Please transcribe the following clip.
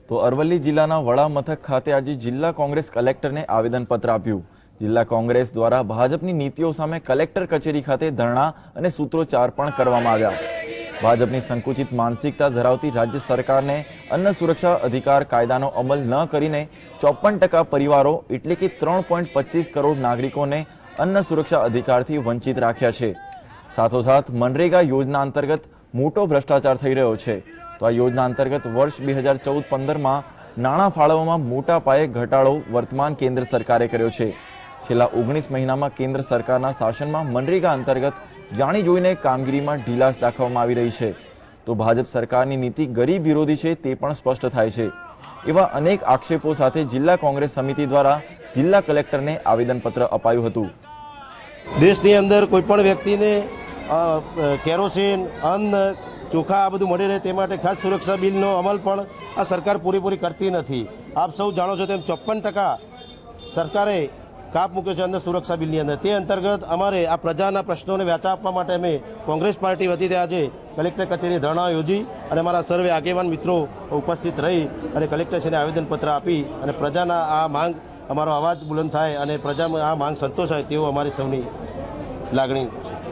તો અરવલ્લી જિલ્લાના વડા મથક ખાતે આજે જિલ્લા કોંગ્રેસ કલેક્ટરને આવેદનપત્ર આપ્યું। જિલ્લા કોંગ્રેસ દ્વારા ભાજપની નીતિઓ સામે કલેક્ટર કચેરી ખાતે ધરણા અને સૂત્રોચ્ચાર પણ કરવામાં આવ્યા। ભાજપની સંકુચિત માનસિકતા ધરાવતી રાજ્ય સરકારને અન્ન સુરક્ષા અધિકાર કાયદાનો અમલ ન કરીને 54% પરિવારો એટલે કે 3.25 કરોડ નાગરિકોને અન્ન સુરક્ષા અધિકારથી વંચિત રાખ્યા છે। સાથોસાથ મનરેગા યોજના અંતર્ગત મોટો ભ્રષ્ટાચાર થઈ રહ્યો છે। તો આ યોજના અંતર્ગત વર્ષ 2014-15માં નાણાં ફાળવવામાં મોટા પાયે ઘટાડો વર્તમાન કેન્દ્ર સરકારે કર્યો છે। છેલ્લા 19 મહિનામાં કેન્દ્ર સરકારના શાસનમાં મનરેગા અંતર્ગત જાણી જોઈને કામગીરીમાં ઢીલાશ દાખવવામાં આવી રહી છે। તો ભાજપ સરકારની નીતિ ગરીબ વિરોધી છે તે પણ સ્પષ્ટ થાય છે। એવા અનેક આક્ષેપો સાથે જિલ્લા કોંગ્રેસ સમિતિ દ્વારા જિલ્લા કલેક્ટરને આવેદનપત્ર અપાયું હતું। દેશની અંદર કોઈપણ વ્યક્તિને કેરોસીન, અન્ન, ચોખા આ બધું મળી રહે તે માટે ખાસ સુરક્ષા બિલનો અમલ પણ આ સરકાર પૂરેપૂરી કરતી નથી। આપ સૌ જાણો છો તેમ 54% સરકારે કાપ મૂક્યો છે અન્ન સુરક્ષા બિલની અંદર। તે અંતર્ગત અમારે આ પ્રજાના પ્રશ્નોને વ્યાચા આપવા માટે અમે કોંગ્રેસ પાર્ટી વતીથી આજે કલેક્ટર કચેરી ધરણા યોજી અને અમારા સર્વે આગેવાન મિત્રો ઉપસ્થિત રહી અને કલેક્ટરશ્રીને આવેદનપત્ર આપી અને પ્રજાના આ માંગ અમારો અવાજ બુલંદ થાય અને પ્રજામાં આ માંગ સંતોષાય તેવો અમારી સૌની લાગણી છે।